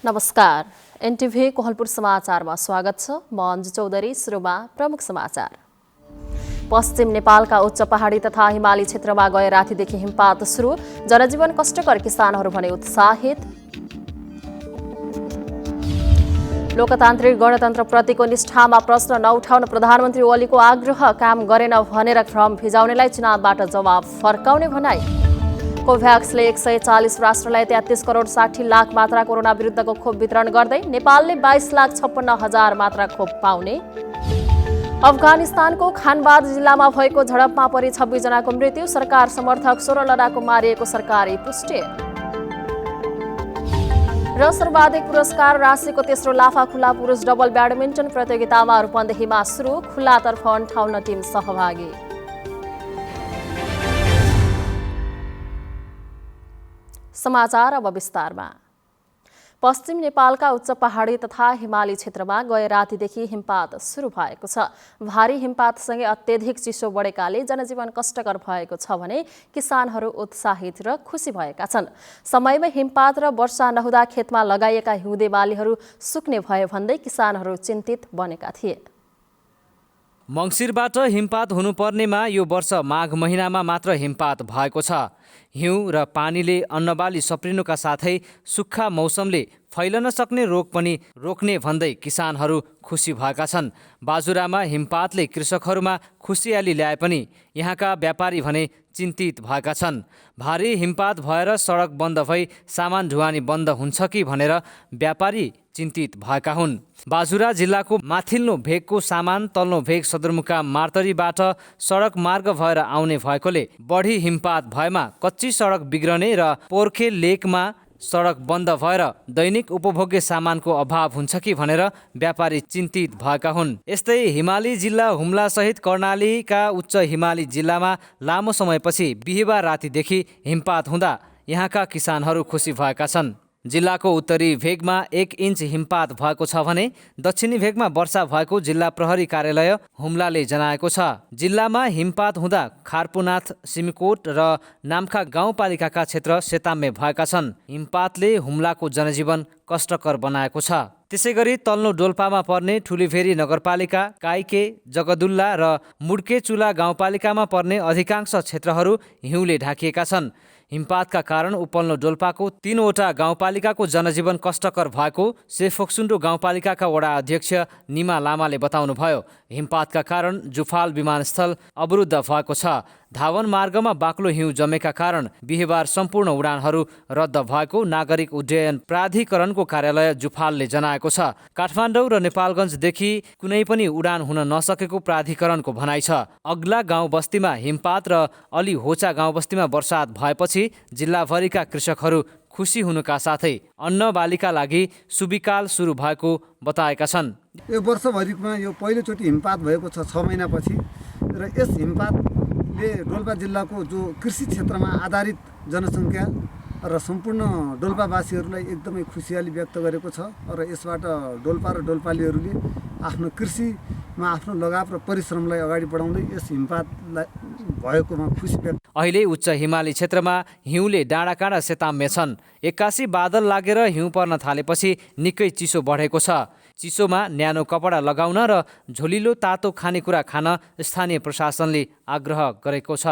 नमस्कार। एनटिभी कोहलपुर समाचारमा स्वागत छ। म अन्जु चौधरी। सुरुमा प्रमुख समाचार। पश्चिम नेपालका उच्च पहाडी तथा हिमाली क्षेत्रमा गए रातिदेखि हिमपात सुरु। जनजीवन कष्टकर, किसानहरू भने उत्साहित। लोकतान्त्रिक गणतन्त्रप्रतिको निष्ठामा प्रश्न नउठाउन प्रधानमन्त्री ओलीको आग्रह। काम गरेन भनेर भ्रम भिजाउनेलाई चुनावबाट जवाब फर्काउने भनाई। कोभ्याक्सले 140 राष्ट्रलाई 33 करोड 60 लाख मात्रा कोरोना विरुद्धको खोप वितरण गर्दै नेपालले 22,56,000 मात्रा खोप पाउने। अफगानिस्तानको खानबाद जिल्लामा भएको झडपमा परि 26 जनाको मृत्यु। सरकार समर्थक 16 लडाकु मारिएको सरकारी पुष्टि। र सर्वाधिक पुरस्कार राशिको तेस्रो लाफा खुला पुरुष डबल ब्याडमिन्टन प्रतियोगितामा रूपन्देहीमा सुरु। खुल्लातर्फ 58 टिम सहभागी। समाचार अब विस्तारमा। पश्चिम नेपालका उच्च पहाडी तथा हिमाली क्षेत्रमा गए रातिदेखि हिमपात सुरु भएको छ। भारी हिमपातसँगै अत्यधिक चिसो बढेकाले जनजीवन कष्टकर भएको छ भने किसानहरू उत्साहित र खुसी भएका छन्। समयमै हिमपात र वर्षा नहुँदा खेतमा लगाइएका हिउँदे बालीहरू सुक्ने भयो भन्दै किसानहरू चिन्तित बनेका थिए। मङ्सिरबाट हिमपात हुनुपर्नेमा यो वर्ष माघ महिनामा मात्र हिमपात भएको छ। हिउँ र पानीले अन्नबाली सप्रिनुका साथै सुक्खा मौसमले फैलन सक्ने रोग पनि रोक्ने भन्दै किसानहरू खुसी भएका छन्। बाजुरामा हिमपातले कृषकहरूमा खुसियाली ल्याए पनि यहाँका व्यापारी भने चिन्तित भएका छन्। भारी हिमपात भएर सडक बन्द भई सामान ढुवानी बन्द हुन्छ कि भनेर व्यापारी चिन्तित भएका हुन्। बाजुरा जिल्लाको माथिल्लो भेगको सामान तल्लो भेग सदरमुकाम मार्तरीबाट सडक मार्ग भएर आउने भएकोले बढी हिमपात भएमा कच्ची सडक बिग्रने र पोर्खे लेकमा सडक बन्द भएर दैनिक उपभोग्य सामानको अभाव हुन्छ कि भनेर व्यापारी चिन्तित भएका हुन्। यस्तै हिमाली जिल्ला हुम्ला सहित कर्णालीका उच्च हिमाली जिल्लामा लामो समयपछि बिहिबार रातिदेखि हिमपात हुँदा यहाँका किसानहरू खुसी भएका छन्। जिल्लाको उत्तरी भेगमा 1 इन्च हिमपात भएको छ भने दक्षिणी भेगमा वर्षा भएको जिल्ला प्रहरी कार्यालय हुम्लाले जनाएको छ। जिल्लामा हिमपात हुँदा खारपुनाथ, सिमिकोट र नाम्खा गाउँपालिकाका क्षेत्र सेताम्मे भएका छन्। हिमपातले हुम्लाको जनजीवन कष्टकर बनाएको छ। त्यसैगरी तल्लो डोल्पामा पर्ने ठुलीभेरी नगरपालिका, काइके, जगदुल्ला र मुड्केचुला गाउँपालिकामा पर्ने अधिकांश क्षेत्रहरू हिउँले ढाकिएका छन्। हिमपातका कारण उपल्लो डोल्पाको 3वटा गाउँपालिकाको जनजीवन कष्टकर भएको सेफोक्सुन्डो गाउँपालिकाका वडा अध्यक्ष निमा लामाले बताउनुभयो। हिमपातका कारण जुफाल विमानस्थल अवरुद्ध भएको छ। धावन मार्गमा बाक्लो हिउँ जमेका कारण बिहिबार सम्पूर्ण उडानहरू रद्द भएको नागरिक उड्डयन प्राधिकरणको कार्यालय जुफालले जनाएको छ। काठमाडौँ र नेपालगञ्जदेखि कुनै पनि उडान हुन नसकेको प्राधिकरणको भनाइ छ। अग्ला गाउँ बस्तीमा हिमपात र अलि होचा गाउँ बस्तीमा वर्षात भएपछि जिल्लाभरिका कृषकहरू खुसी हुनुका साथै अन्न बालीका लागि सुविकाल सुरु भएको बताएका छन्। यो वर्षभरिमा यो पहिलोचोटि हिमपात भएको छ 6 महिनापछि र यस हिमपातले डोल्पा जिल्लाको जो कृषि क्षेत्रमा आधारित जनसङ्ख्या र सम्पूर्ण डोल्पावासीहरूलाई एकदमै खुसियाली व्यक्त गरेको छ र यसबाट डोल्पा र डोल्पालीहरूले आफ्नो कृषिमा आफ्नो लगाव र परिश्रमलाई अगाडि बढाउँदै यस हिमपातलाई भएकोमा खुसी व्यक्त। अहिले उच्च हिमाली क्षेत्रमा हिउँले डाँडाकाँडा सेताम्मे छन्। 81 बादल लागेर हिउँ पर्न थालेपछि निकै चिसो बढेको छ। चिसोमा न्यानो कपडा लगाउन र झोलिलो तातो खानेकुरा खान स्थानीय प्रशासनले आग्रह गरेको छ।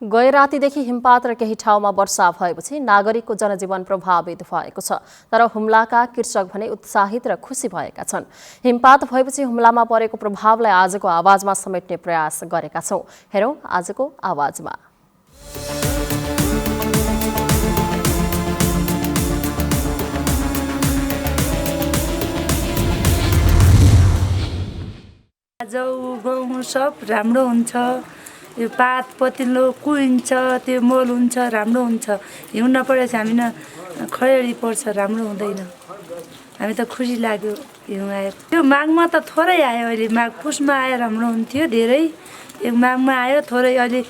गए रातिदेखि हिमपात र केही ठाउँमा वर्षा भएपछि नागरिकको जनजीवन प्रभावित भएको छ। तर हुम्लाका कृषक भने उत्साहित र खुसी भएका छन्। हिमपात भएपछि हुम्लामा परेको प्रभावलाई आजको आवाजमा समेट्ने प्रयास गरेका छौँ। हेरौँ आजको आवाजमा। गहुँ सब राम्रो हुन्छ। यो पात पतिलो कुहिन्छ, त्यो मोल हुन्छ, राम्रो हुन्छ। हिउँ नपरेपछि हामी खडेरी पर्छ, राम्रो हुँदैन। हामी त खुसी लाग्यो हिउँ आयो। त्यो माघमा त थोरै आयो, अहिले माघ पुसमा आयो राम्रो हुन्थ्यो धेरै। यो माघमा आयो थोरै, अहिले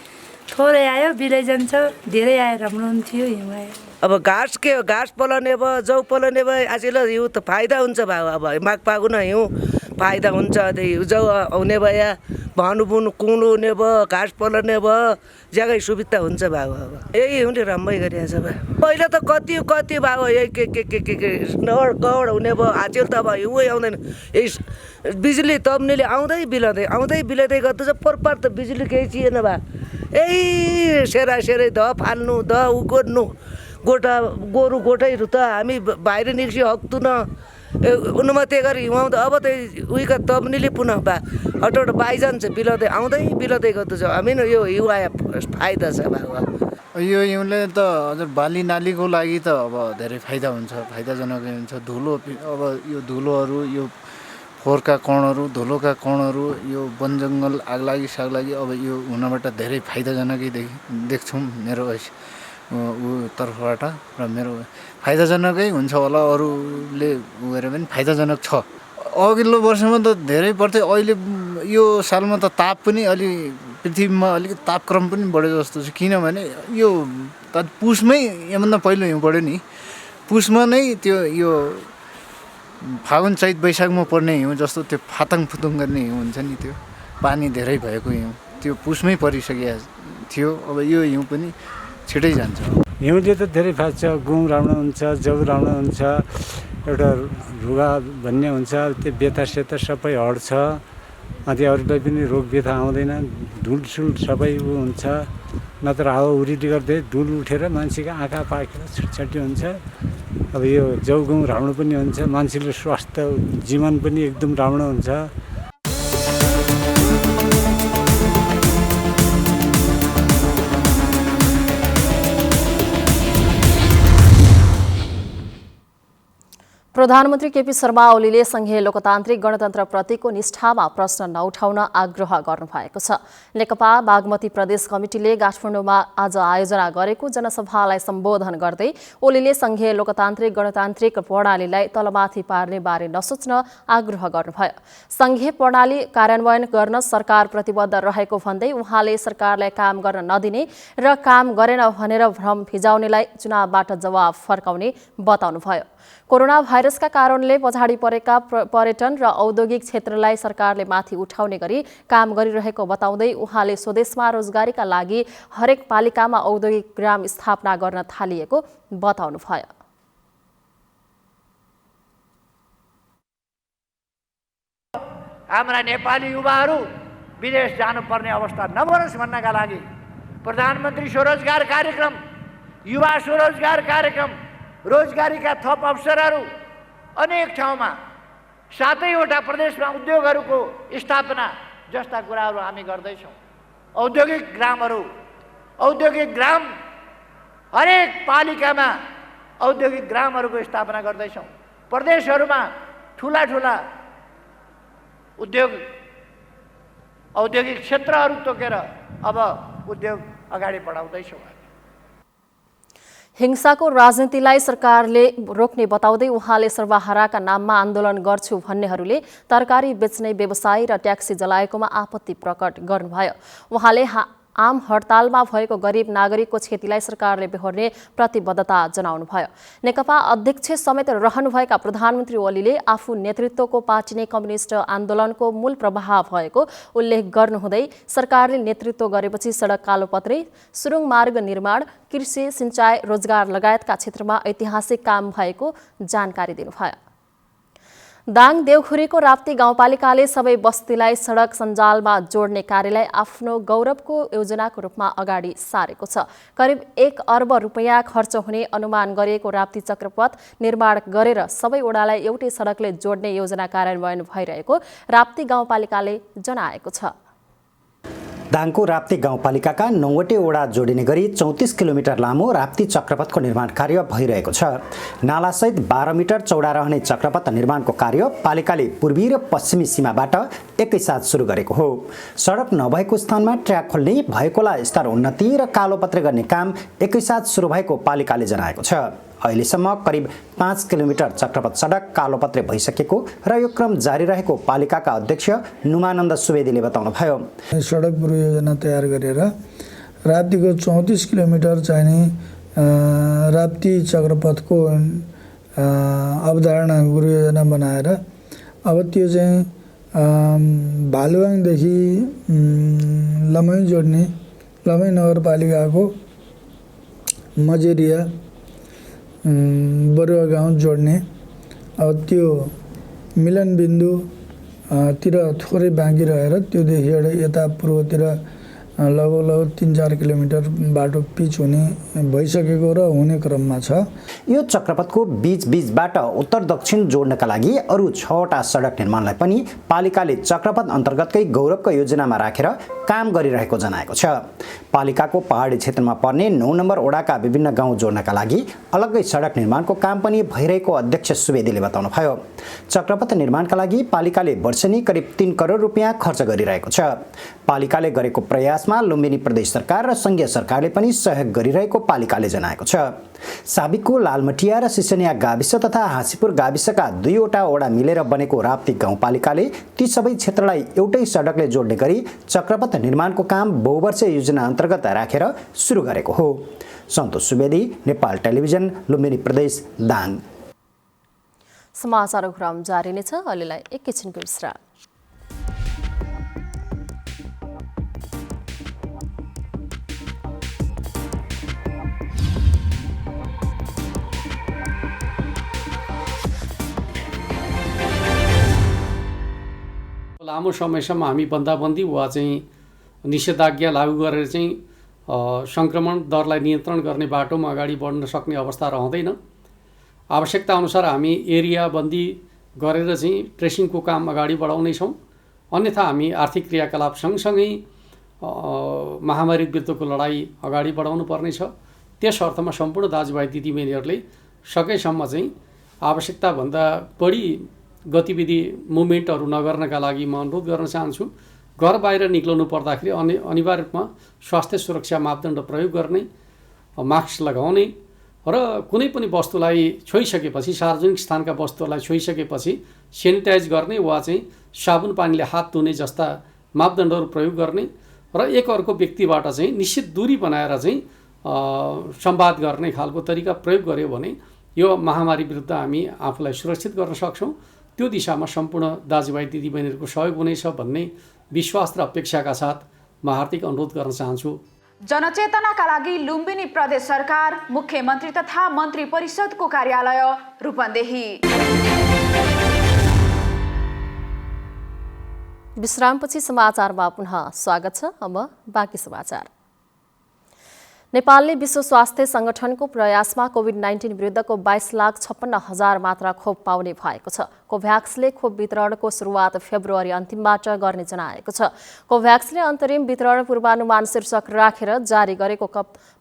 थोरै आयो बिलै जान्छ, धेरै आयो राम्रो हुन्थ्यो हिउँ आयो। अब घाँस पलाउने भयो जौ पलाउने भयो आजकल हिउँ त फाइदा हुन्छ भाउ अब माघ फागुन हिउँ फाइदा हुन्छ त्यही जौ आउने भयो भानुबुन कुँडो हुने भयो घाँस पलाउने भयो ज्यादै सुविधा हुन्छ भाउ अब यही हुने रम्मै गरिरहेछ भाउ पहिला त कति भाउ यही के गौड हुने भयो आजकल त अब हिउँ आउँदैन यही बिजुली तम्नेले आउँदै बिलाउँदै गर्दा चाहिँ परपार त बिजुली केही थिएन भा यही सेरै ध फाल्नु ध उ गर्नु गोरु गोठैहरू त हामी बाहिर निस्कि हक्तुन उनमा त्यही गरी हिउँआउँदा अब त्यही उहीका तम्नीले पुनः हटौट बाइजान्छ बिलाउँदै गर्दछ हामी यो हिउँ आयो फाइदा छ यो हिउँले त हजुर बाली नालीको लागि त अब धेरै फाइदा हुन्छ फाइदाजनक हुन्छ धुलो अब यो धुलोहरू यो फोहोरका कणहरू धुलोका कणहरू यो वनजङ्गल आगलागी सागलागी अब यो हुनबाट धेरै फाइदाजनकै देख्छौँ मेरो तर्फबाट र मेरो फाइदाजनकै हुन्छ होला अरूले गएर पनि फाइदाजनक छ अघिल्लो वर्षमा त धेरै पर्थ्यो अहिले यो सालमा त ताप पनि अलि पृथ्वीमा अलिकति तापक्रम पनि बढ्यो जस्तो छ किनभने यो पुसमै योभन्दा पहिलो हिउँ बढ्यो नि पुसमा नै त्यो यो फागुन चैत वैशाखमा पर्ने हिउँ जस्तो त्यो फाताङ फुतुङ गर्ने हिउँ हुन्छ नि त्यो पानी धेरै भएको हिउँ त्यो पुसमै परिसकेको थियो अब यो हिउँ पनि छिटै जान्छ हिउँले त धेरै फाट्छ गुँ राम्रो हुन्छ जौ राम्रो हुन्छ एउटा रुगा भन्ने हुन्छ त्यो बेथा सबै हट्छ अनि अरूलाई पनि रोग बेथा आउँदैन धुलसुल सबै हुन्छ नत्र हावाहुरीले गर्दै धुल उठेर मान्छेको आँखा पाकेर छटछटी हुन्छ अब यो जौ गुँ राम्रो पनि हुन्छ मान्छेले स्वास्थ्य जीवन पनि एकदम राम्रो हुन्छ प्रधानमन्त्री केपी शर्मा ओलीले संघीय लोकतान्त्रिक गणतन्त्रप्रतिको निष्ठामा प्रश्न नउठाउन आग्रह गर्नुभएको छ। नेकपा बागमती प्रदेश कमिटिले काठमाडौँमा आज आयोजना गरेको जनसभालाई सम्बोधन गर्दै ओलीले संघीय लोकतान्त्रिक गणतान्त्रिक प्रणालीलाई तलमाथि पार्ने बारे नसोच्न आग्रह गर्नुभयो। संघीय प्रणाली कार्यान्वयन गर्न सरकार प्रतिबद्ध रहेको भन्दै उहाँले सरकारलाई काम गर्न नदिने र काम गरेन भनेर भ्रम फिजाउनेलाई चुनावबाट जवाब फर्काउने बताउनुभयो। कोरोना भाइरसका कारणले पछाडि परेका पर्यटन र औद्योगिक क्षेत्रलाई सरकारले माथि उठाउने गरी काम गरिरहेको बताउँदै उहाँले स्वदेशमा रोजगारीका लागि हरेक पालिकामा औद्योगिक ग्राम स्थापना गर्न थालिएको बताउनुभयो। हाम्रा नेपाली युवाहरू विदेश जानुपर्ने अवस्था नबनोस् भन्नका लागि प्रधानमन्त्री स्वरोजगार कार्यक्रम, युवा स्वरोजगार कार्यक्रम, रोजगारीका थप अवसरहरू अनेक ठाउँमा 7वटा प्रदेशमा उद्योगहरूको स्थापना जस्ता कुराहरू हामी गर्दैछौँ। औद्योगिक ग्राम हरेक पालिकामा औद्योगिक ग्रामहरूको स्थापना गर्दैछौँ। प्रदेशहरूमा ठुला औद्योगिक क्षेत्रहरू तोकेर अब उद्योग अगाडि बढाउँदैछौँ। हिंसाको राजनीतिलाई सरकारले रोक्ने बताउँदै उहाँले सर्वहाराका नाममा आन्दोलन गर्छु भन्नेहरूले तरकारी बेच्ने व्यवसायी र ट्याक्सी जलाएकोमा आपत्ति प्रकट गर्नुभयो। उहाँले आम हडतालमा भएको गरिब नागरिकको क्षतिलाई सरकारले बेहोर्ने प्रतिबद्धता जनाउनुभयो। नेकपा अध्यक्ष समेत रहनुभएका प्रधानमन्त्री ओलीले आफू नेतृत्वको पार्टी नै कम्युनिस्ट आन्दोलनको मूल प्रवाह भएको उल्लेख गर्नुहुँदै सरकारले नेतृत्व गरेपछि सडक कालोपत्रे, सुरुङ मार्ग निर्माण, कृषि, सिंचाई, रोजगार लगायतका क्षेत्रमा ऐतिहासिक काम भएको जानकारी दिनुभयो। दाङ देउखुरीको राप्ती गाउँपालिकाले सबै बस्तीलाई सडक सञ्जालमा जोड्ने कार्यलाई आफ्नो गौरवको योजनाको रूपमा अगाडि सारेको छ। करिब 1 अर्ब रुपैयाँ खर्च हुने अनुमान गरिएको राप्ती चक्रपथ निर्माण गरेर सबै ओडालाई एउटै सडकले जोड्ने योजना कार्यान्वयन भइरहेको राप्ती गाउँपालिकाले जनाएको छ। दाङको राप्ती गाउँपालिकाका 9वटै ओडा जोडिने गरी 34 किलोमिटर लामो राप्ती चक्रपथको निर्माण कार्य भइरहेको छ। नालासहित 12 मिटर चौडा रहने चक्रपथ निर्माणको कार्य पालिकाले पूर्वी र पश्चिमी सीमाबाट एकैसाथ सुरु गरेको हो। सडक नभएको स्थानमा ट्र्याक खोल्ने, भएकोलाई स्तर उन्नति र कालोपत्रे गर्ने काम एकैसाथ सुरु भएको पालिकाले जनाएको छ। अहिलेसम्म करिब 5 किलोमिटर चक्रपथ सडक कालोपत्रे भइसकेको र यो क्रम जारी रहेको पालिकाका अध्यक्ष नुमानन्द सुवेदीले बताउनुभयो। सडक पूर्व योजना तयार गरेर राप्तीको 34 किलोमिटर चाहिने राप्ती चक्रपथको अवधारणा गुरुयोजना बनाएर अब त्यो चाहिँ भालुवाङदेखि लमै जोड्ने, लमै नगरपालिकाको मजेरिया बरुवा गाउँ जोड्ने, अब त्यो मिलनबिन्दु तिर थोरै बाँकी रहेर त्योदेखि एउटा यता पूर्वतिर लगभग 3-4 किलोमिटर बाटो पिच हुने भइसकेको र हुने क्रममा छ। यो चक्रपथको बीचबाट उत्तर दक्षिण जोड्नका लागि अरू 6वटा सडक निर्माणलाई पनि पालिकाले चक्रपथ अन्तर्गतकै गौरवको योजनामा राखेर काम गरिरहेको जनाएको छ। पालिकाको पहाडी क्षेत्रमा पर्ने 9 नम्बर वडाका विभिन्न गाउँ जोड्नका लागि अलग्गै सडक निर्माणको काम पनि भइरहेको अध्यक्ष सुवेदीले बताउनुभयो। चक्रपथ निर्माणका लागि पालिकाले वर्षेनी करिब 3 करोड रुपियाँ खर्च गरिरहेको छ। पालिकाले गरेको प्रयासमा लुम्बिनी प्रदेश सरकार र संघीय सरकारले पनि सहयोग गरिरहेको पालिकाले जनाएको छ। साबिकको लालमटिया र सिसनिया गाविस तथा हाँसीपुर गाविसका 2वटा वडा मिलेर बनेको राप्ती गाउँपालिकाले ती सबै क्षेत्रलाई एउटै सडकले जोड्ने गरी चक्रपथ निर्माणको काम बहुवर्षीय योजना अन्तर्गत राखेर सुरु गरेको हो। सन्तोष सुवेदी, नेपाल टेलिभिजन, लुम्बिनी प्रदेश, दाङ। समाचारको क्रम जारी नै छ। अहिलेलाई एकैछिनको विश्राम। लामो समयसम्म हामी बन्दाबन्दी वा चाहिँ निषेधाज्ञा लागू गरेर चाहिँ सङ्क्रमण दरलाई नियन्त्रण गर्ने बाटोमा अगाडि बढ्न सक्ने अवस्था रहँदैन। आवश्यकता अनुसार हामी एरिया बन्दी गरेर चाहिँ ट्रेसिङको काम अगाडि बढाउनेछौँ। अन्यथा हामी आर्थिक क्रियाकलाप सँगसँगै महामारी विरुद्धको लडाइँ अगाडि बढाउनु पर्नेछ। त्यस अर्थमा सम्पूर्ण दाजुभाइ दिदीबहिनीहरूले सकेसम्म चाहिँ आवश्यकताभन्दा बढी गतिविधि मुभमेन्टहरू नगर्नका लागि म अनुरोध गर्न चाहन्छु। घर बाहिर निक्लनु पर्दाखेरि अनिवार्य रूपमा स्वास्थ्य सुरक्षा मापदण्ड प्रयोग गर्ने, मास्क लगाउने र कुनै पनि वस्तुलाई छोइसकेपछि, सार्वजनिक स्थानका वस्तुहरूलाई छोइसकेपछि सेनिटाइज गर्ने वा चाहिँ साबुन पानीले हात धुने जस्ता मापदण्डहरू प्रयोग गर्ने र एक अर्को व्यक्तिबाट चाहिँ निश्चित दूरी बनाएर चाहिँ संवाद गर्ने खालको तरिका प्रयोग गर्यो भने यो महामारी विरुद्ध हामी आफूलाई सुरक्षित गर्न सक्छौँ। त्यो दिशामा सम्पूर्ण दाजुभाइ दिदीबहिनीहरूको सहयोग हुनेछ भन्ने विश्वास र अपेक्षाका साथ म हार्दिक अनुरोध गर्न चाहन्छु। जनचेतनाका लागि लुम्बिनी प्रदेश सरकार, मुख्यमन्त्री तथा मन्त्री परिषदको कार्यालय रूपन्देही। विश्रामपछि समाचारमा पुनः स्वागत छ। अब बाँकी समाचार। नेपालले विश्व स्वास्थ्य संगठनको प्रयासमा कोभिड-19 विरुद्धको 22,56,000 मात्रा खोप पाउने भएको छ। कोभ्याक्सले खोप वितरणको सुरुवात फेब्रुअरी अन्तिमबाट गर्ने जनाएको छ। कोभ्याक्सले अन्तरिम वितरण पूर्वानुमान शीर्षक राखेर जारी गरेको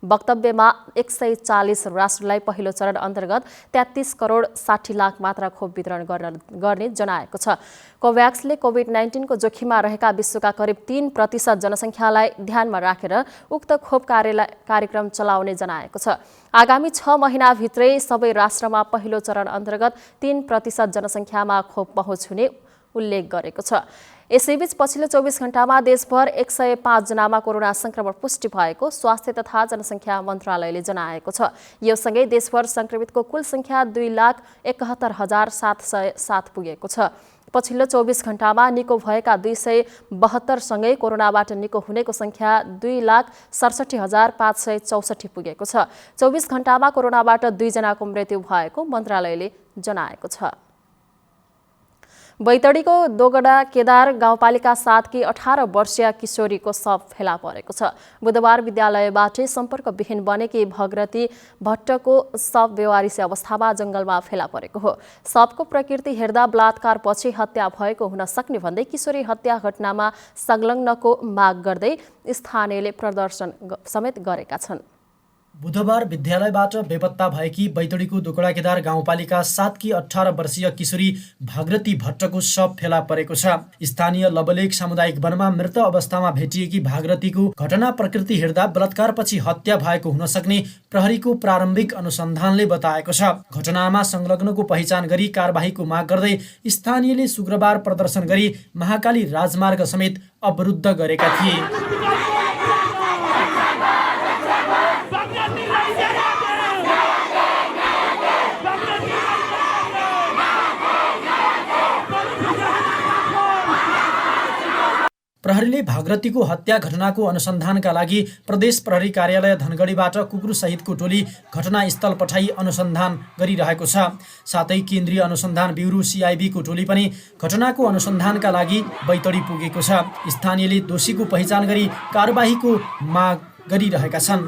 वक्तव्यमा 140 राष्ट्रलाई पहिलो चरण अन्तर्गत 33 करोड 60 लाख मात्रा खोप वितरण गर्ने जनाएको छ। कोभ्याक्सले कोभिड-19 को जोखिममा रहेका विश्वका करिब 3% जनसङ्ख्यालाई ध्यानमा राखेर उक्त खोप कार्यक्रम चलाउने जनाएको छ। आगामी 6 महिनाभित्रै सबै राष्ट्रमा पहिलो चरण अन्तर्गत 3% जनसङ्ख्यामा खोप पहुँच हुने उल्लेख गरेको छ। यसैबीच पछिल्लो 24 घण्टामा देशभर 105 जनामा कोरोना संक्रमण पुष्टि भएको स्वास्थ्य तथा जनसङ्ख्या मन्त्रालयले जनाएको छ। यो सँगै देशभर संक्रमितको कुल संख्या 2,71,707 पुगेको छ। पछिल्लो 24 घण्टामा निको भएका 272 सँगै कोरोनाबाट निको हुनेको संख्या 2,67,564 पुगेको छ। 24 घण्टामा कोरोनाबाट 2 जनाको मृत्यु भएको मन्त्रालयले जनाएको छ। बैतडीको दोगडा केदार गाउँपालिका 7 की 18 वर्षीय किशोरीको शव फेला परेको छ। बुधबार विद्यालयबाटै सम्पर्कविहीन बनेकी भगरती भट्टको शव बेवारिसी अवस्थामा जंगलमा फेला परेको हो। शवको प्रकृति हेर्दा बलात्कारपछि हत्या भएको हुन सक्ने भन्दै किशोरी हत्या घटनामा संलग्नको माग गर्दै स्थानीयले प्रदर्शन समेत गरेका छन्। बुधबार विद्यालयबाट बेपत्ता भएकी बैतडीको दोगडा केदार गाउँपालिका 7 की 18 वर्षीय किशोरी भागरती भट्टको शव फेला परेको छ। स्थानीय लबलेक सामुदायिक वनमा मृत अवस्थामा भेटिएकी भागरतीको घटना प्रकृति हेर्दा बलात्कारपछि हत्या भएको हुन सक्ने प्रहरीको प्रारम्भिक अनुसन्धानले बताएको छ। घटनामा संलग्नको पहिचान गरी कारबाहीको माग गर्दै स्थानीयले शुक्रबार प्रदर्शन गरी महाकाली राजमार्ग समेत अवरुद्ध गरेका थिए। प्रहरीले भागरथीको हत्या घटनाको अनुसन्धानका लागि प्रदेश प्रहरी कार्यालय धनगढीबाट कुकुरसहितको टोली घटनास्थल पठाई अनुसन्धान गरिरहेको छ। साथै केन्द्रीय अनुसन्धान ब्युरो CIB को टोली पनि घटनाको अनुसन्धानका लागि बैतडी पुगेको छ। स्थानीयले दोषीको पहिचान गरी कारबाहीको माग गरिरहेका छन्।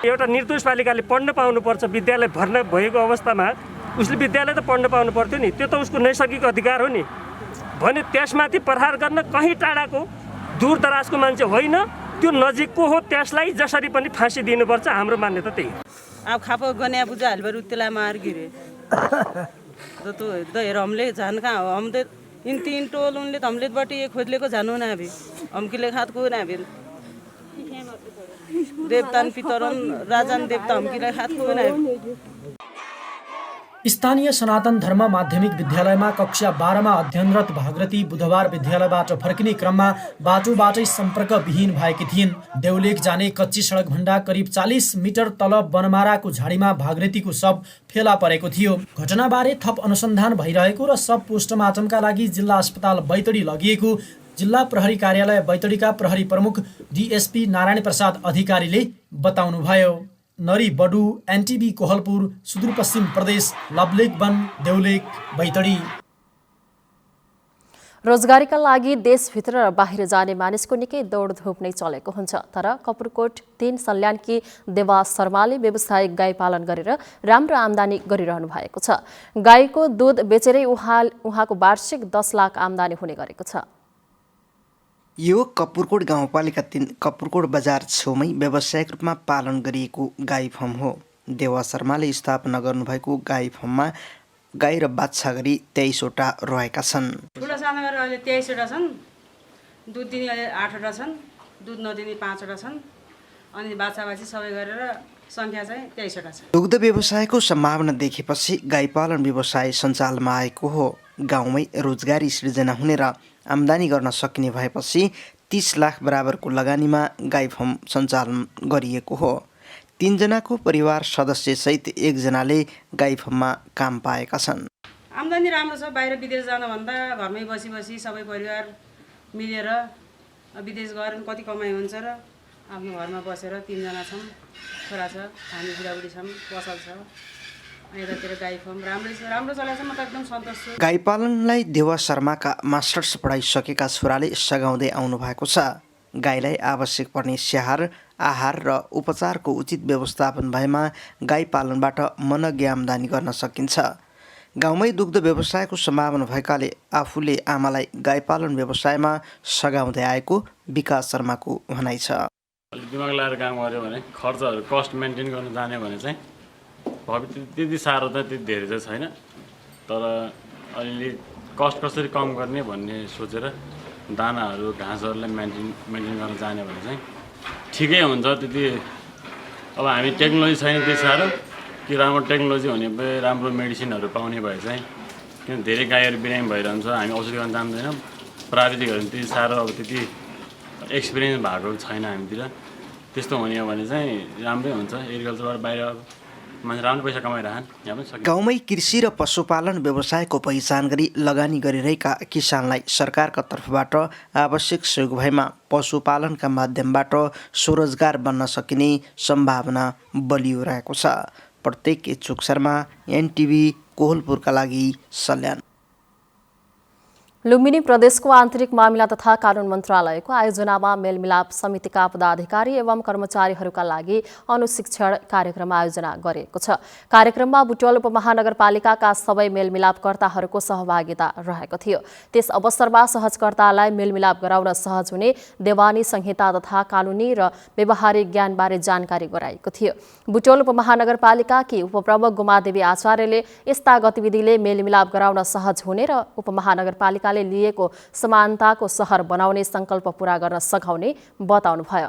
एउटा निर्दोष बालिकाले पढ्न पाउनुपर्छ, विद्यालय भर्ना भएको अवस्थामा उसले विद्यालय त पढ्न पाउनु पर्थ्यो नि, त्यो त उसको नैसर्गिक अधिकार हो नि। भने त्यसमाथि प्रहार गर्न कहीँ टाढाको दूरदराजको मान्छे होइन, त्यो नजिकको हो, त्यसलाई जसरी पनि फाँसी दिनुपर्छ। हाम्रो मान्यता त्यही हो। अब खापो गन्या पूजा हलबर उत्तेला मार गिरे तो दहेर हमले जान कहाँ हो, हम इन 3 टोल उनले त हमले बटी ये खोदलेको जानु ना अभी हमकिले खात को ना अभी देवतान पितरन राजन देवता हमकिले खात को ना। स्थानीय सनातन धर्म माध्यमिक विद्यालयमा कक्षा 12मा अध्ययनरत भागरथी बुधबार विद्यालयबाट फर्किने क्रममा बाटोबाटै सम्पर्कविहीन भएकी थिइन्। देउलेक जाने कच्ची सडकभन्दा करिब 40 मिटर तल बनमाराको झाडीमा भागरथीको शव फेला परेको थियो। घटनाबारे थप अनुसन्धान भइरहेको र शव पोस्टमार्टमका लागि जिल्ला अस्पताल बैतडी लगिएको जिल्ला प्रहरी कार्यालय बैतडीका प्रहरी प्रमुख DSP नारायण प्रसाद अधिकारीले बताउनुभयो। नरी बडु NTV कोहलपुर सुदूरपश्चिम प्रदेश लबलेक वन देउलेक बैतडी। रोजगारीका लागि देशभित्र र बाहिर जाने मानिसको निकै दौडधुप नै चलेको हुन्छ। तर कपुरकोट 3 सल्यानकी देवा शर्माले व्यावसायिक गाई पालन गरेर राम्रो आम्दानी गरिरहनु भएको छ। गाईको दूध बेचेरै उहाँको वार्षिक 10 लाख आम्दानी हुने गरेको छ। यो कपुरकोट गाउँपालिका 3 कपुरकोट बजार छेउमै व्यावसायिक रूपमा पालन गरिएको गाई फर्म हो। देवा शर्माले स्थापना गर्नुभएको गाई फर्ममा गाई र बाछा गरी 23 वटा रहेका छन्। ठुलो सानो गरेर अहिले 23 वटा छन्, दुध दिने अहिले 8 वटा छन्, दुध नदिने 5 वटा छन्, अनि बाछाबाछी सबै गरेर संख्या चाहिँ 23 वटा छ। दुग्ध व्यवसायको सम्भावना देखेपछि गाई पालन व्यवसाय सञ्चालनमा आएको हो। गाउँमै रोजगारी सृजना हुने र आम्दानी गर्न सकिने भएपछि 30 लाख बराबरको लगानीमा गाई फर्म सञ्चालन गरिएको हो। 3 जनाको परिवार सदस्यसहित 1 जनाले गाई फर्ममा काम पाएका छन्। आम्दानी राम्रो छ। बाहिर विदेश जानुभन्दा घरमै बसी बसी सबै परिवार मिलेर विदेश गएर कति कमाइ हुन्छ र आफ्नो घरमा बसेर 3 जना छौँ, छोरा छ, हामी बुढाबुढी छौँ, पसल छ। यतातिर गाई फर्म राम्रो चलेको छ। म त एकदम सन्तुष्ट छु। गाई पालनलाई देवा शर्माका मास्टर्स पढाइसकेका छोराले सघाउँदै आउनु भएको छ। गाईलाई आवश्यक पर्ने स्याहार, आहार र उपचारको उचित व्यवस्थापन भएमा गाई पालनबाट मनग्गे आम्दानी गर्न सकिन्छ। गाउँमै दुग्ध व्यवसायको सम्भावना भएकाले आफूले आमालाई गाई पालन व्यवसायमा सघाउँदै आएको विकास शर्माको भनाइ छ। दिमाग लगाएर काम गर्यो भने खर्चहरू कस्ट मेन्टेन गर्न जाने भने चाहिँ त्यति साह्रो त त्यति धेरै चाहिँ छैन। तर अलिअलि कस्ट कसरी कम गर्ने भन्ने सोचेर दानाहरू घाँसहरूलाई मेन्टेन गर्न जाने भने चाहिँ ठिकै हुन्छ। त्यति अब हामी टेक्नोलोजी छैन त्यति साह्रो कि राम्रो टेक्नोलोजी हुने भए राम्रो मेडिसिनहरू पाउने भए चाहिँ, किन धेरै गाईहरू बिरामी भइरहन्छ, हामी औषधि गर्न जान्दैनौँ। प्राविधिकहरू त्यति साह्रो अब त्यति एक्सपिरियन्स भएको छैन हामीतिर। त्यस्तो हुने हो भने चाहिँ राम्रै हुन्छ। एग्रिकल्चरबाट बाहिर मान्छे राम्रो पैसा कमाइरहन्। यहाँ पनि सकिन्छ। गाउँमै कृषि र पशुपालन व्यवसायको पहिचान गरी लगानी गरिरहेका किसानलाई सरकारका तर्फबाट आवश्यक सहयोग भएमा पशुपालनका माध्यमबाट स्वरोजगार बन्न सकिने सम्भावना बलियो रहेको छ। प्रत्येक इच्छुक शर्मा NTV कोहलपुरका लागि सल्यान। लुम्बिनी प्रदेशको आन्तरिक मामिला तथा कानुन मन्त्रालयको आयोजनामा मेलमिलाप समितिका पदाधिकारी एवं कर्मचारीहरूका लागि अनुशिक्षण कार्यक्रम आयोजना गरिएको छ। कार्यक्रममा बुटवल उपमहानगरपालिकाका सबै मेलमिलापकर्ताहरूको सहभागिता रहेको थियो। त्यस अवसरमा सहजकर्तालाई मेलमिलाप गराउन सहज हुने देवानी संहिता तथा कानुनी र व्यवहारिक ज्ञानबारे जानकारी गराएको थियो। बुटवल उपमहानगरपालिकाकी उपप्रमुख गुमादेवी आचार्यले यस्ता गतिविधिले मेलमिलाप गराउन सहज हुने र उपमहानगरपालिका लिएको समानताको सहर बनाउने संकल्प पूरा गर्न सघाउने बताउनुभयो।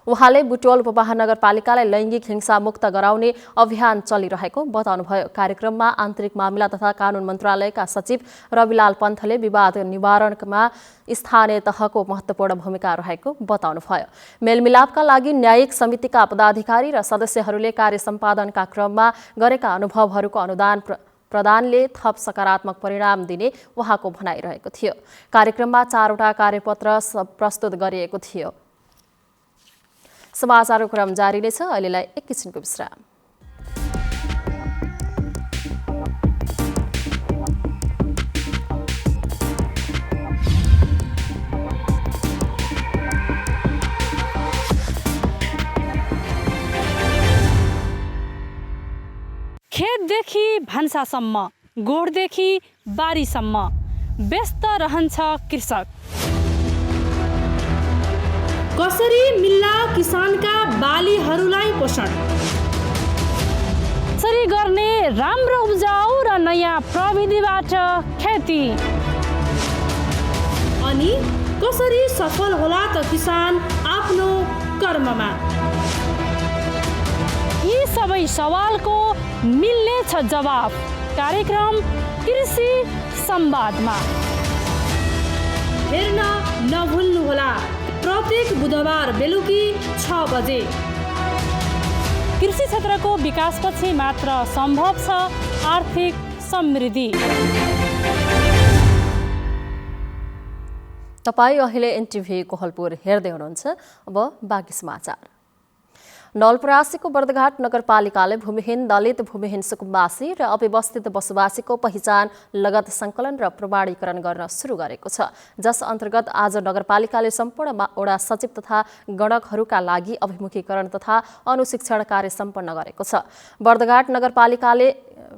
उहाँले बुटवल उपमहानगरपालिकालाई लैङ्गिक हिंसा मुक्त गराउने अभियान चलिरहेको बताउनुभयो। कार्यक्रममा आन्तरिक मामिला तथा कानुन मन्त्रालयका सचिव रविलाल पन्थले विवाद निवारणमा स्थानीय तहको महत्त्वपूर्ण भूमिका रहेको बताउनुभयो। मेलमिलापका लागि न्यायिक समितिका पदाधिकारी र सदस्यहरूले कार्य सम्पादनका क्रममा गरेका अनुभवहरूको अनुदान प्रदानले थप सकारात्मक परिणाम दिने उहाँको भनाइरहेको थियो। कार्यक्रममा 4वटा कार्यपत्र प्रस्तुत गरिएको थियो। समाचारको क्रम जारी नै छ। अहिलेलाई एकैछिनको विश्राम। खेतदेखि भान्सासम्म, गोठदेखि बारीसम्म व्यस्त रहन्छ कृषक। कसरी मिल्ला किसानका बालीहरूलाई पोषण? कसरी गर्ने राम्रो उब्जाउ र नयाँ प्रविधिबाट खेती? अनि कसरी सफल होला त किसान आफ्नो कर्ममा? यी सबै सवालको मिल्नेछ जवाब कार्यक्रम कृषि संवादमा। हेर्न नभुल्नुहोला, प्रत्येक बुधबार बेलुकी 6 बजे। कृषि क्षेत्रको विकासपछि मात्र सम्भव छ आर्थिक समृद्धि। तपाईँ अहिले एनटिभी कोहलपुर हेर्दै हुनुहुन्छ। अब बाँकी समाचार। नवलपरासीको बर्दघाट नगरपालिकाले भूमिहीन दलित, भूमिहीन सुकुम्बासी र अव्यवस्थित बसोबासीको पहिचान, लगत सङ्कलन र प्रमाणीकरण गर्न सुरु गरेको छ, जस अन्तर्गत आज नगरपालिकाले सम्पूर्ण वडा सचिव तथा गणकहरूका लागि अभिमुखीकरण तथा अनुशिक्षण कार्य सम्पन्न गरेको छ। बर्दघाट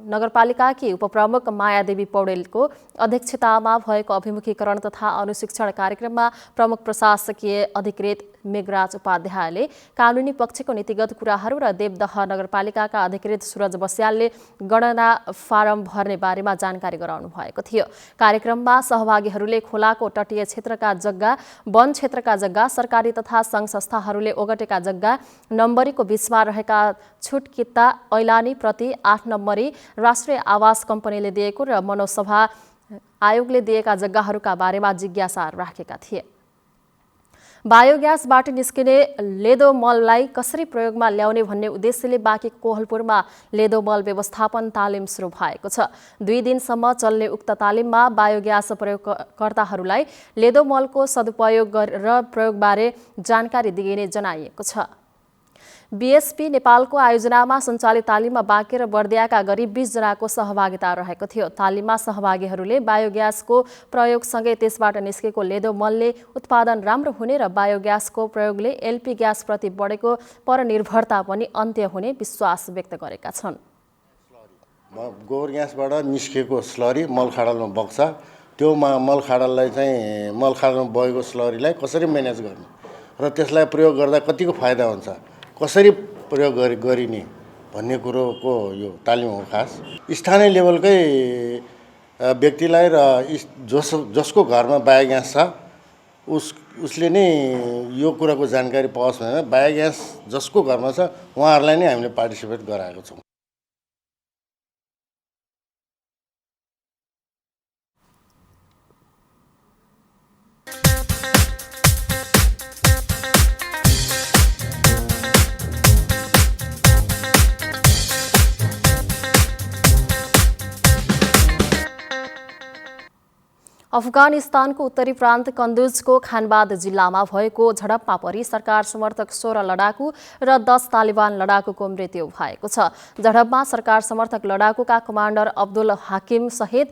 नगरपालिकाकी उपप्रमुख मायादेवी पौडेलको अध्यक्षतामा भएको अभिमुखीकरण तथा अनुशिक्षण कार्यक्रममा प्रमुख प्रशासकीय अधिकृत मेघराज उपाध्यायले कानुनी पक्षको नीतिगत कुराहरू र देवदह नगरपालिकाका अधिकृत सुरज बस्यालले गणना फारम भर्ने बारेमा जानकारी गराउनु भएको थियो। कार्यक्रममा सहभागीहरूले खोलाको तटीय क्षेत्रका जग्गा, वन क्षेत्रका जग्गा, सरकारी तथा सङ्घ संस्थाहरूले ओगटेका जग्गा, नम्बरीको बीचमा रहेका छुटकिता, ऐलानी प्रति 8 नम्बरी, राष्ट्रिय आवास कम्पनीले दिएको र मनोसभा आयोगले दिएका जग्गाहरूका बारेमा जिज्ञासा राखेका थिए। बायोग्यासबाट निस्किने लेदो मललाई कसरी प्रयोगमा ल्याउने भन्ने उद्देश्यले बाँकी कोहलपुरमा लेदो मल व्यवस्थापन तालिम सुरु भएको छ। 2 दिनसम्म चल्ने उक्त तालिममा बायोग्यास प्रयोगकर्ताहरूलाई लेदो मलको सदुपयोग र प्रयोगबारे जानकारी दिइने जनाइएको छ। बीएसपी नेपालको आयोजनामा सञ्चालित तालिममा बाँके र बर्दियाका गरी 20 जनाको सहभागिता रहेको थियो। तालिममा सहभागीहरूले बायोग्यासको प्रयोगसँगै त्यसबाट निस्केको लेदो मलले उत्पादन राम्रो हुने र बायोग्यासको प्रयोगले एलपी ग्यासप्रति बढेको परनिर्भरता पनि अन्त्य हुने विश्वास व्यक्त गरेका छन्। गोबर ग्यासबाट निस्केको स्लरी मलखाडलमा बग्छ। त्यो मलखाडललाई चाहिँ मलखाडलमा बगेको स्लरीलाई कसरी म्यानेज गर्ने र त्यसलाई प्रयोग गर्दा कतिको फाइदा हुन्छ, कसरी प्रयोग गरिने भन्ने कुरोको यो तालिम हो। खास स्थानीय लेभलकै व्यक्तिलाई र जसको घरमा बायोग्यास छ उसले नै यो कुराको जानकारी पाओस् भनेर बायोग्यास जसको घरमा छ उहाँहरूलाई नै हामीले पार्टिसिपेट गराएको छौँ। अफगानिस्तानको उत्तरी प्रान्त कन्दुजको खानबाद जिल्लामा भएको झडपमा परि सरकार समर्थक 16 लडाकु र 10 तालिबान लडाकुको मृत्यु भएको छ। झडपमा सरकार समर्थक लडाकुका कमान्डर अब्दुल हाकिम सहित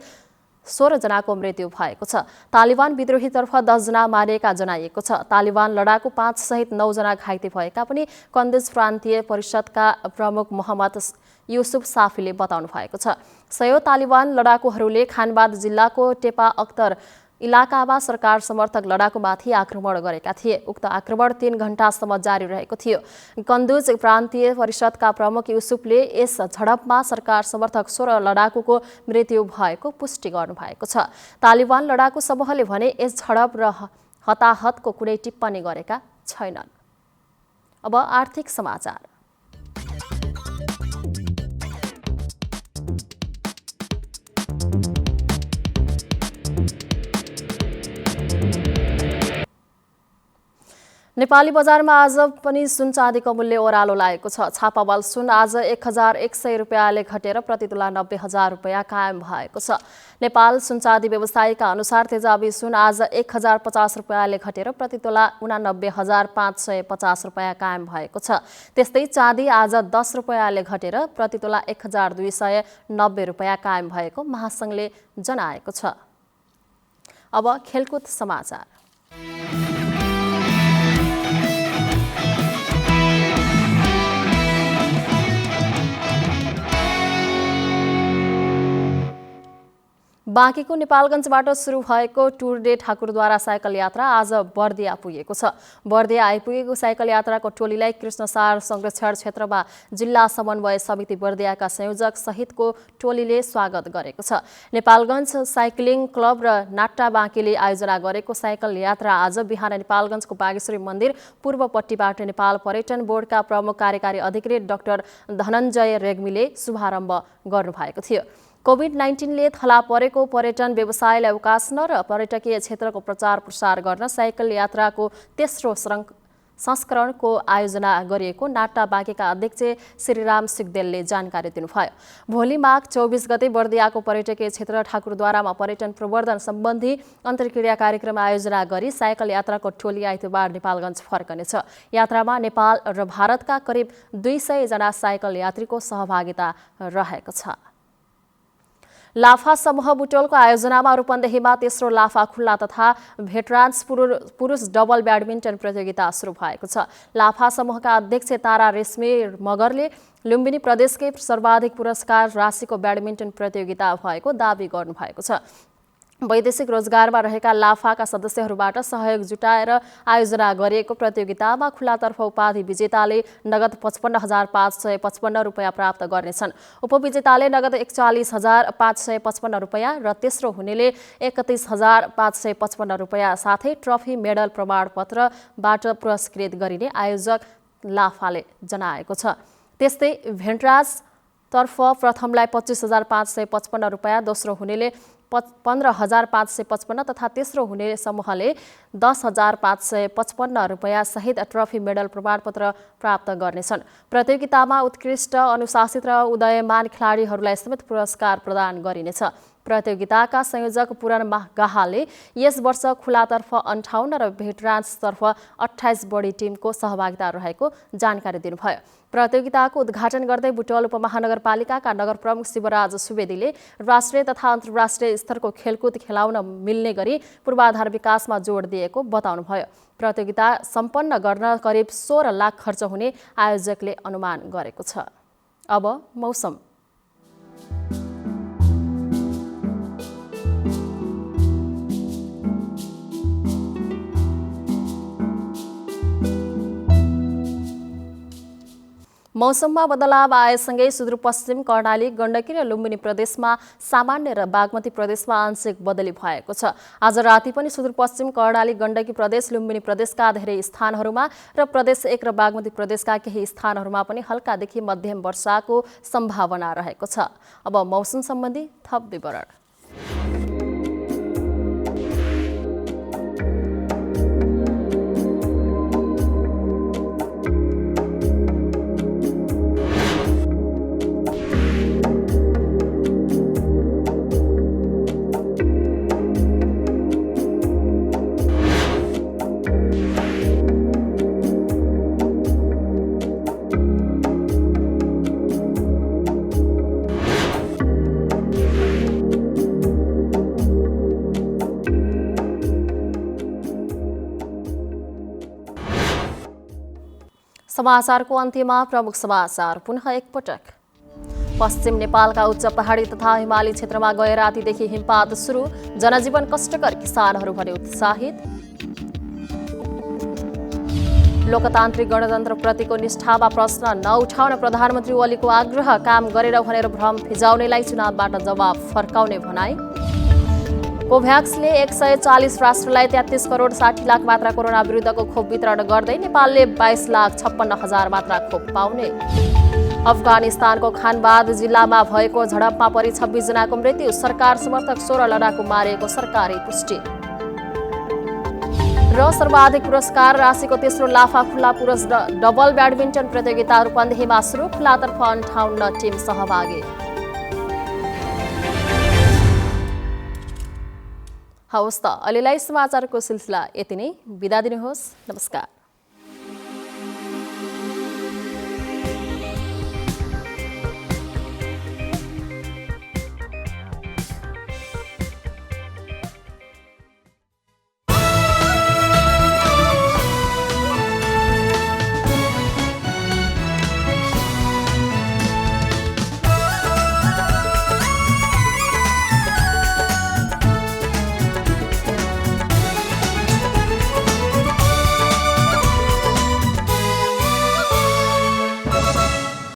16 जनाको मृत्यु भएको छ। तालिबान विद्रोहीतर्फ 10 जना मारिएका जनाइएको छ। तालिबान लडाकु 5 सहित 9 जना घाइते भएका पनि कन्दुज प्रान्तीय परिषदका प्रमुख मोहम्मद युसुफ साफीले बताउनु भएको छ। 100 तालिबान लडाकुहरूले खानबाद जिल्लाको टेपा अख्तर इलाकामा सरकार समर्थक लडाकुमाथि आक्रमण गरेका थिए। उक्त आक्रमण 3 घण्टासम्म जारी रहेको थियो। कन्दुज प्रान्तीय परिषदका प्रमुख युसुफले यस झडपमा सरकार समर्थक 16 लडाकुको मृत्यु भएको पुष्टि गर्नुभएको छ। तालिबान लडाकु समूहले भने यस झडप र हताहतको कुनै टिप्पणी गरेका छैनन्। अब आर्थिक समाचार। नेपाली बजारमा आज पनि सुन चाँदीको मूल्य ओह्रालो लागेको छ। छापावाल सुन आज 1100 रुपियाँले घटेर प्रति तोला 90,000 रुपियाँ कायम भएको छ। नेपाल सुन चाँदी व्यवसायीका अनुसार तेजाबी सुन आज 1050 रुपियाँले घटेर प्रति तोला 89,550 रुपियाँ कायम भएको छ। त्यस्तै चाँदी आज 10 रुपियाँले घटेर प्रति तोला 1290 रुपियाँ कायम भएको महासंघले जनाएको छ। अब खेलकुद समाचार। बाँकीको नेपालगञ्जबाट सुरु भएको टुर डे ठाकुरद्वारा साइकल यात्रा आज बर्दिया पुगेको छ। बर्दिया आइपुगेको साइकल यात्राको टोलीलाई कृष्णसार संरक्षण क्षेत्रमा जिल्ला समन्वय समिति बर्दियाका संयोजक सहितको टोलीले स्वागत गरेको छ। नेपालगञ्ज साइक्लिङ क्लब र नाट्टा बाँकीले आयोजना गरेको साइकल यात्रा आज बिहान नेपालगञ्जको बागेश्वरी मन्दिर पूर्वपट्टिबाट नेपाल पर्यटन बोर्डका प्रमुख कार्यकारी अधिकृत डाक्टर धनञ्जय रेग्मीले शुभारम्भ गर्नुभएको थियो। कोभिड-19ले थला परेको पर्यटन व्यवसायलाई उकास्न र पर्यटकीय क्षेत्रको प्रचार प्रसार गर्न साइकल यात्राको तेस्रो संस्करणको आयोजना गरिएको नाट्टा बाँकीका अध्यक्ष श्रीराम सिगदेलले जानकारी दिनुभयो। भोलि माघ 24 गते बर्दियाको पर्यटकीय क्षेत्र ठाकुरद्वारामा पर्यटन प्रवर्धन सम्बन्धी अन्तर्क्रिया कार्यक्रम आयोजना गरी साइकल यात्राको टोली आइतबार नेपालगञ्ज फर्कनेछ। यात्रामा नेपाल र भारतका करिब 200 जना साइकल यात्रीको सहभागिता रहेको छ। लाफा समूह बुटोलको आयोजनामा रूपन्देहीमा तेस्रो लाफा खुल्ला तथा भेटरान्स पुरुष डबल ब्याडमिन्टन प्रतियोगिता सुरु भएको छ। लाफा समूहका अध्यक्ष तारा रेशमी मगरले लुम्बिनी प्रदेशकै सर्वाधिक पुरस्कार राशिको ब्याडमिन्टन प्रतियोगिता भएको दावी गर्नुभएको छ। वैदेशिक रोजगारमा रहेका लाफाका सदस्यहरूबाट सहयोग जुटाएर आयोजना गरिएको प्रतियोगितामा खुल्लातर्फ उपाधि विजेताले नगद 55,555 रुपियाँ प्राप्त गर्नेछन्। उपविजेताले नगद 41,555 रुपियाँ र तेस्रो हुनेले 31,555 रुपियाँ साथै ट्रफी मेडल प्रमाणपत्रबाट पुरस्कृत गरिने आयोजक लाफाले जनाएको छ। त्यस्तै भेन्ट्राजतर्फ प्रथमलाई 25,555 रुपियाँ, दोस्रो हुनेले 15,555 तथा तेस्रो हुने समूहले 10,555 रुपियाँ सहित ट्रफी मेडल प्रमाणपत्र प्राप्त गर्नेछन्। प्रतियोगितामा उत्कृष्ट अनुशासित र उदयमान खेलाडीहरूलाई समेत पुरस्कार प्रदान गरिनेछ। प्रतियोगिताका संयोजक पुरन गाहालले यस वर्ष खुलातर्फ 58 र भेटरान्सतर्फ 28 बढी टिमको सहभागिता रहेको जानकारी दिनुभयो। प्रतियोगिताको उद्घाटन गर्दै बुटवल उपमहानगरपालिकाका नगर प्रमुख शिवराज सुवेदीले राष्ट्रिय तथा अन्तर्राष्ट्रिय स्तरको खेलकुद खेलाउन मिल्ने गरी पूर्वाधार विकासमा जोड दिएको बताउनुभयो। प्रतियोगिता सम्पन्न गर्न करिब 16 लाख खर्च हुने आयोजकले अनुमान गरेको छ। अब मौसम। मौसममा बदलाव आएसँगै सुदूरपश्चिम कर्णाली, गण्डकी र लुम्बिनी प्रदेशमा सामान्य र बागमती प्रदेशमा आंशिक बदली भएको छ। आज राति पनि सुदूरपश्चिम कर्णाली, गण्डकी प्रदेश, लुम्बिनी प्रदेशका धेरै स्थानहरूमा र प्रदेश 1 र बागमती प्रदेशका केही स्थानहरूमा पनि हल्कादेखि मध्यम वर्षाको सम्भावना रहेको छ। अब मौसम सम्बन्धी थप विवरण। समाचारको अन्त्यमा प्रमुख समाचार पुनः एकपटक। पश्चिम नेपालका उच्च पहाडी तथा हिमाली क्षेत्रमा गए रातिदेखि हिमपात सुरु, जनजीवन कष्टकर, किसानहरू भने उत्साहित। लोकतान्त्रिक गणतन्त्रप्रतिको निष्ठामा प्रश्न नउठाउन प्रधानमन्त्री ओलीको आग्रह, काम गरेर भनेर भ्रम फिजाउनेलाई चुनावबाट जवाब फर्काउने भनाई। कोभ्याक्सले 140 राष्ट्रलाई 33 करोड 60 लाख मात्रा कोरोना विरुद्धको खोप वितरण गर्दै नेपालले 22,56,000 मात्रा खोप पाउने। अफगानिस्तानको खानबाद जिल्लामा भएको झडपमा परि 26 जनाको मृत्यु, सरकार समर्थक 16 लडाकु मारिएको सरकारी पुष्टि। र सर्वाधिक पुरस्कार राशिको तेस्रो लाफा खुल्ला पुरुष डबल ब्याडमिन्टन प्रतियोगिता रूपन्देहीमा सुरु, खुल्लातर्फ 58 टिम सहभागी। हवस् त, अहिलेलाई समाचारको सिलसिला यति नै। बिदा दिनुहोस्। नमस्कार।